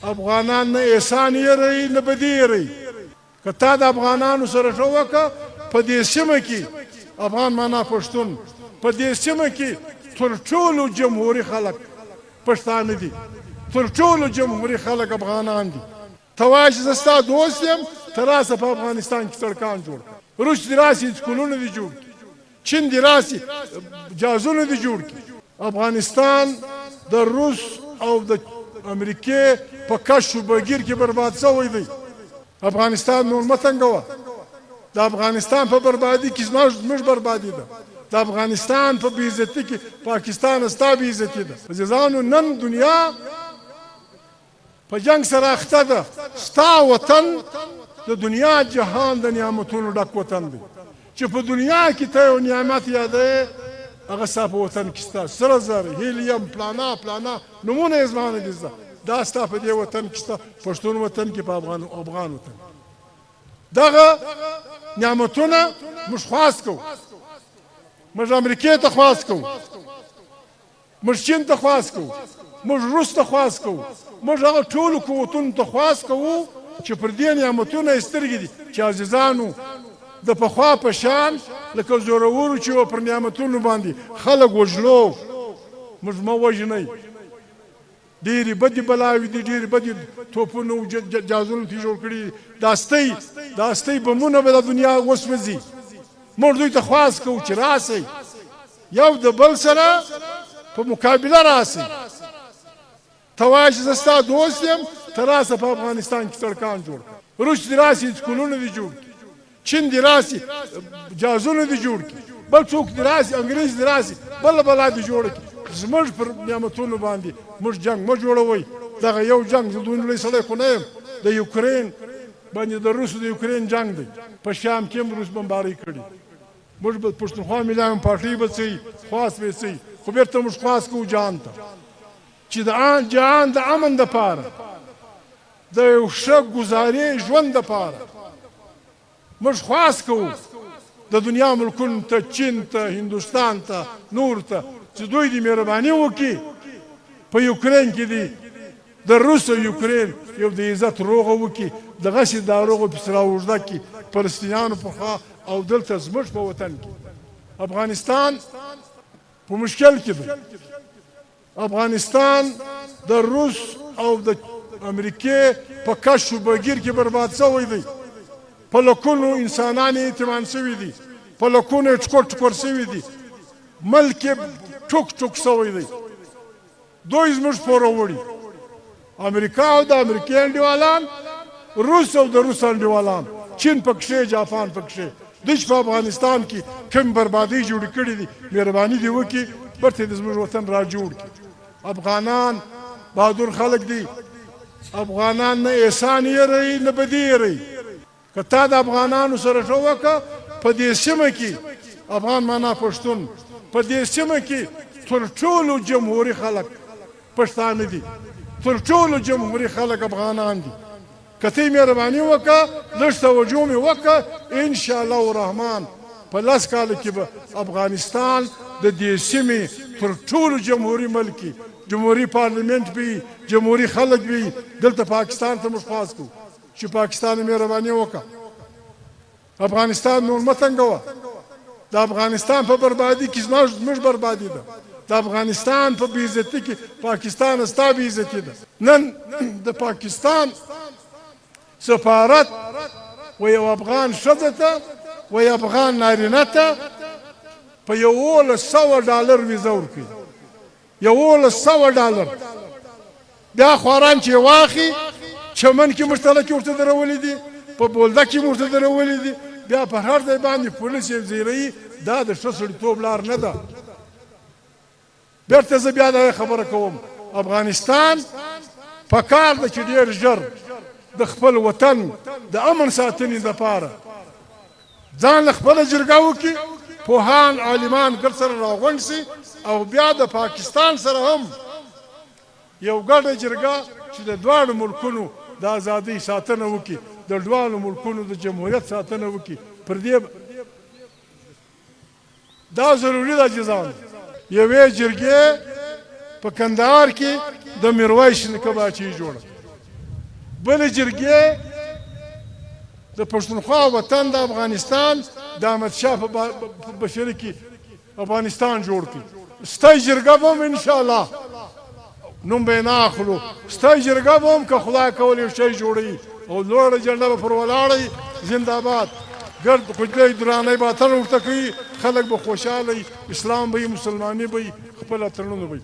افغانان نه احسان یری نه بدی یری که تا د افغانانو سره ښه وکړه په دې سیمه کې افغان معنا پښتون په دې سیمه کې تر ټولو جمهوري خلک پښتانه دي تر ټولو جمهوري خلک افغانان دي ته وایې چې زه ستا دوست یم ته راسه په افغانستان کې سړکان جوړ کړه روس دې راسي سکولونه دې جوړ کړي چین دې راسي جهازونه دې جوړ کړي افغانستان د روس او د امریکې په کشف و بګیر کې برباد شوی دی افغانستان نور مه تنګوه د افغانستان په بربادي کې زموږ بربادي ده د افغانستان په بېعزتي کې پاکستان ستا بېعزتي ده عزیزانو نن دنیا په جنګ سره اخته ده ستا وطن د دنیا جهان د نعمتونو ډک وطن دی چې په دنیا کې ته یو نعمت یادوې هغه ستا په وطن کې ستا سره زر هیلیم پلانا نومونه یې زما نه دي زده دا ستا په دې وطن کې ستا پښتون وطن کې په افغان وطن دغه نعمتونه موږ خواست کوو موږ امریکې ته خواست کوو موږ چین ته خواست کوو موږ روس ته خواست کوو موږ هغه ټولو قوتونو ته خواست کوو چې پر دې نعمتونه یې سترګې دي چې عزیزانو د پخوا په شان لکه زورورو چې و پر نعمتونو باندې خلک وژلو موږ مه وژنئ ډېرې بدې بلاوې دي ډېرې بدې توپونه او جهازونه ترې جوړ کړي دا ستۍ بمونه به د دنیا وسوځي موږ دوی ته خواست کوو چې راسئ یو د بل سره په مقابله راسئ ته وایې چې زه ستا دوست یم ته راسه په افغانستان کې سړکان جوړ کړه روس دې راسي سکولونه دې جوړ کړي چین دې راسي جهازونه دې جوړ کړي بل څوک دې راسي انګریز دې راسي بله بلا دې جوړه کړي زموږ پر نعمتونو باندې موږ جنګ مه جوړوئ دغه یو جنګ زه دومره لوی سړی خو نه یم د یوکرین باندې د روسو د یوکرین جنګ دی په شام کې هم روس بمبارۍ کړي موږ به پښتونخوا ملایان پارټۍ به څهی خواست به یې څهی خو بېرته موږ خواست کوو جهان ته چې د جهان د امن دپاره د یو ښه ګزارې ژوند دپاره موږ خواست کوو د دنیا ملکونو ته چین ته هندوستان ته نور ته چې دوی دې مهرباني وکړي په یوکرین کې دي د روس او یوکرین یو د عزت روغه وکړي دغسې دا روغه پسې راوږده کړي فلسطینیانو په خوا او دلته زموږ په وطن کې افغانستان په مشکل کې دی افغانستان د روس او د امریکې په کشف و بګیر کې برباد شوی دی په لکونو انسانان یې یتیمان شوي دي په لکونو یې ټکور شوي دي ملک یې ټوک شوی دی دوی زموږ پوروړي امریکا او د امریکې انډیوالان روس او د روس انډیوالان چین پکښې جاپان پکښې دوی چې په افغانستان کې کوم بربادۍ جوړې کړي دي مهرباني دې وکړي برته د زموږ وطن را جوړ کړي افغانان بهادر خلک دي افغانان نه احسان یری نه بدي یری که تا د افغانانو سره ښه وکړه په دې سیمه کې افغان معنا پښتون په دې سیمه کې تر ټولو جمهوري خلک پښتانه دي تر ټولو جمهوري خلک افغانان دي که ته یې مهرباني وکړه لږ توجه مې وکړه انشاءالله الرحمن په 10 کاله کې به افغانستان د دې سیمې تر ټولو جمهوري ملک جمهوري پارلمنت به جمهوري خلک به دلته پاکستان ته موږ خواست کوو چې پاکستان یې مهرباني وکړه افغانستان نور مه تنګوه د افغانستان په بربادي کې زموږ بربادي ده د افغانستان په بېعزتي کې پاکستان ستا بېعزتي ده نن د پاکستان سفارت و یو افغان ښځه ته و یو افغان نارینه ته په $1100 ویزه ورکوي $1100 بیا خواران چې واخي چمن کې مشترکې ورته درولې دي په بولده کې ورته درولې دي بیا په هر ځای باندې پولیس یې زیروي دا د ښه سړیتوب لار نه ده بیرته زه بیا دا خبره کوم افغانستان پکار ده چې ډېر ژر د خپل وطن د امن ساتنې دپاره ځان له خپله جرګه وکړي پوهان عالمان ګرد سره راغونډ سي او بیا د پاکستان سره هم یو ګډه جرګه چې د دواړو ملکونو د ازادۍ ساتنه وکړي د دواړو ملکونو د جمهوریت ساتنه وکړي پر دې دا ضروري ده عزیزان یوې جرګې په کندهار کې د میرویس نیکه باچي جوړه بلې جرګې د پښتونخوا وطن د افغانستان د احمدشاه په بشري کې افغانستان جوړ کړي ستای جرګه به هم انشاءالله نوم به یې نه اخلو ستای جرګه به هم که خدای کول یو شی جوړوي او لوړه جنډه به پر ولاړئ زنده‌باد ګرد کوچنۍ درانۍ به اتڼ ورته کوي خلک به خوشحاله وي اسلام به وي مسلماني به وي خپل اتڼونه به وي